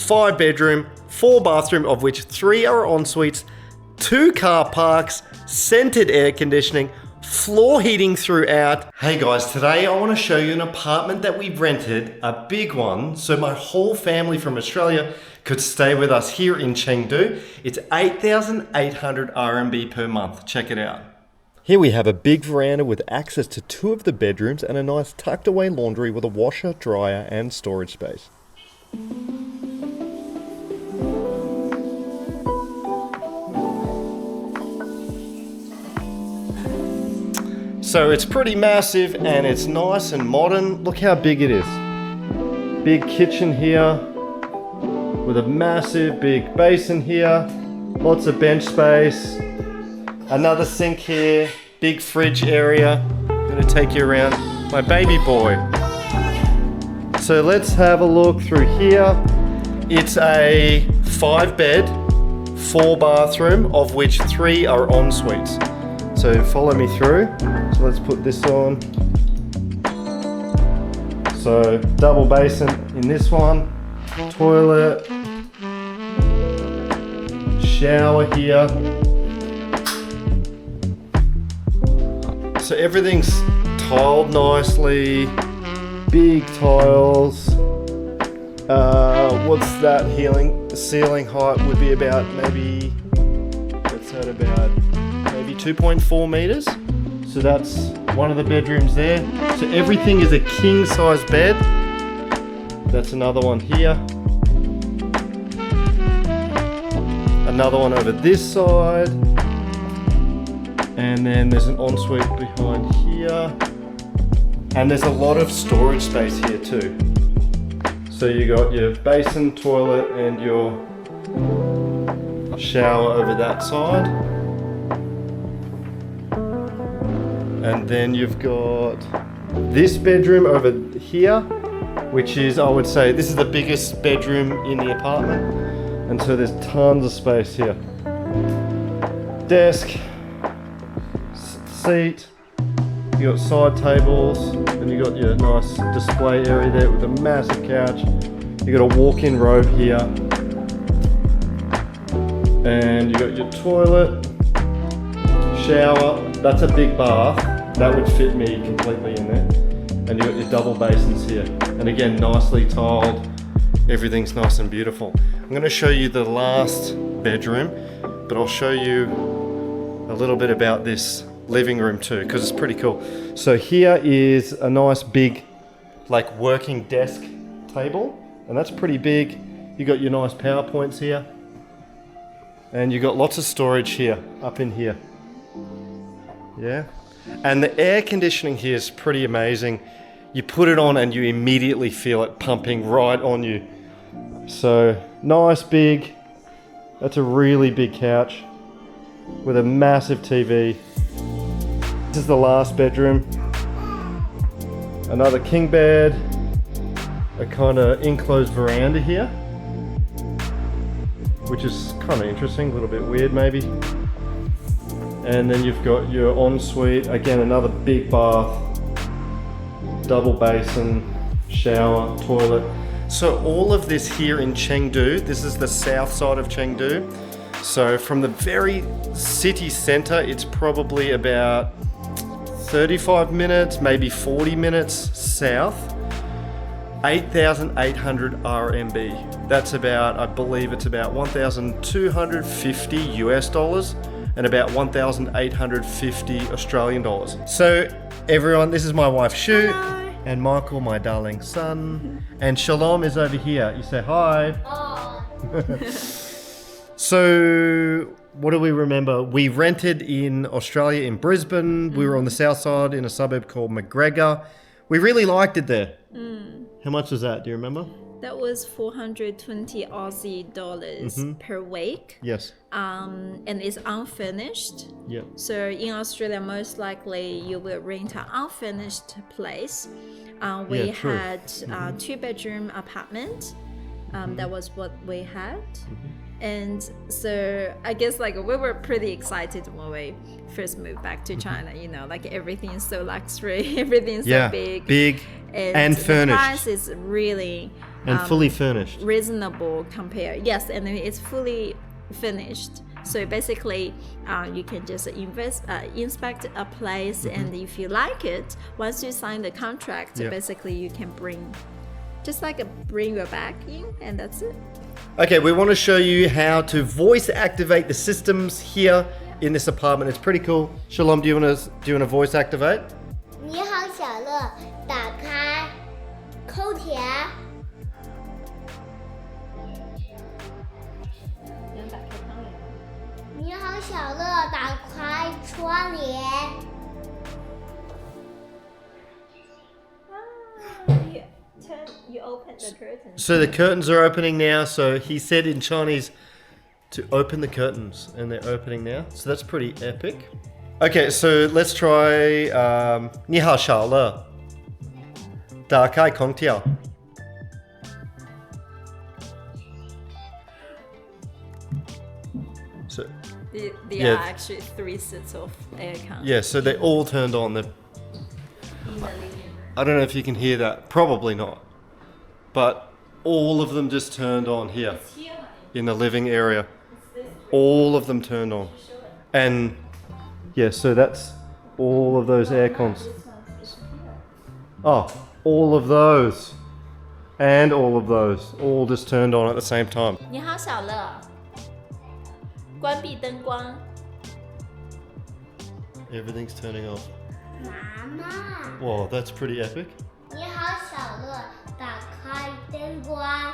5-bedroom, 4-bathroom, of which 3 are en suites, 2 car parks, centered air conditioning, floor heating throughout. Hey guys, today I want to show you an apartment that we rented, a big one, so my whole family from Australia could stay with us here in Chengdu. It's 8,800 RMB per month. Check it out. Here we have a big veranda with access to 2 of the bedrooms and a nice tucked away laundry with a washer, dryer and storage space. So it's pretty massive and it's nice and modern. Look how big it is. Big kitchen here with a massive big basin here. Lots of bench space. Another sink here. Big fridge area. I'm gonna take you around my baby boy. So let's have a look through here. It's a 5-bed, 4-bathroom, of which 3 are en suites. So follow me through. So let's put this on. So double basin in this one, toilet, shower here. So everything's tiled nicely, big tiles. What's that ceiling height would be about maybe, that's at about maybe 2.4 meters. So that's one of the bedrooms there. So everything is a king size bed. That's another one here. Another one over this side. And then there's an ensuite behind here. And there's a lot of storage space here too. So you got your basin, toilet, and your shower over that side. And then you've got this bedroom over here, which is, I would say, this is the biggest bedroom in the apartment. And so there's tons of space here. Desk, seat, you got side tables, and you got your nice display area there with a massive couch. You got a walk-in robe here. And you got your toilet, shower, that's a big bath. That would fit me completely in there. And you got your double basins here. And again, nicely tiled. Everything's nice and beautiful. I'm gonna show you the last bedroom, but I'll show you a little bit about this living room too, because it's pretty cool. So here is a nice big, like, working desk table. And that's pretty big. You got your nice PowerPoints here. And you got lots of storage here, up in here. Yeah. And the air conditioning here is pretty amazing. You put it on and you immediately feel it pumping right on you. So nice big, that's a really big couch with a massive TV. This is the last bedroom. Another king bed, a kind of enclosed veranda here, which is kind of interesting, a little bit weird maybe. And then you've got your ensuite, again another big bath, double basin, shower, toilet. So all of this here in Chengdu, this is the south side of Chengdu. So from the very city center, it's probably about 35 minutes, maybe 40 minutes south. 8,800 RMB. That's about, I believe it's about 1,250 US dollars. And about 1,850 Australian dollars. So everyone, this is my wife Shu. Hello. And Michael, my darling son. And Shalom is over here. You say hi. So what do we remember? We rented in Australia in Brisbane. We were on the south side in a suburb called McGregor. We really liked it there. How much was that? Do you remember? That was 420 Aussie dollars per week. Yes. And it's unfinished. Yeah. So in Australia, most likely you will rent an unfinished place. We had a 2-bedroom apartment. That was what we had. And so I guess like we were pretty excited when we first moved back to China, you know, like everything is so luxury, everything's so big and furnished. The price is really And fully furnished. reasonable compared. Yes, and then it's fully finished. So basically, you can just inspect a place, and if you like it, once you sign the contract, basically you can bring your bag in, and that's it. Okay, we want to show you how to voice activate the systems here in this apartment. It's pretty cool. Shalom, do you want to voice activate? 你好，小乐，打开空调。你好，小乐，打开窗帘。 You open the curtains. So the curtains are opening now. So he said in Chinese to open the curtains, and they're opening now. So that's pretty epic. Okay, so let's try 你好，小乐，打开空调。 So There are actually 3 sets of aircon. yeah, so they all turned on. I don't know if you can hear that. Probably not. But all of them just turned on here in the living area. All of them turned on. And yeah, so that's all of those air cons. Oh, all of those. And all of those. All just turned on at the same time. 你好，小乐，关闭灯光。 Everything's turning off. 妈妈， Whoa, that's pretty epic. 你好，小乐，打开灯光。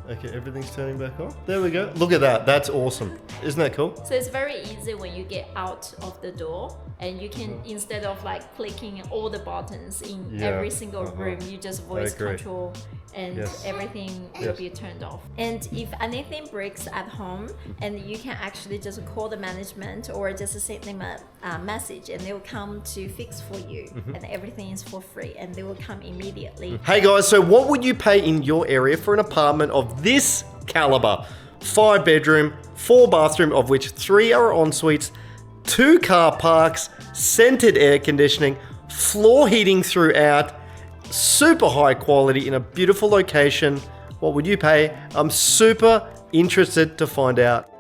Okay, everything's turning back on. There we go. Look at that. That's awesome. Isn't that cool? So it's very easy when you get out of the door, and you can, instead of like clicking all the buttons in every single room, you just voice control, and everything will be turned off. And if anything breaks at home, and you can actually just call the management or just send them a message, and they will come to fix for you, and everything is for free, and they will come immediately. Hey guys, so what would you pay in your area for an apartment of this caliber? 5 bedroom, 4 bathroom, of which 3 are en suites, 2 car parks, centered air conditioning, floor heating throughout, super high quality in a beautiful location. What would you pay? I'm super interested to find out.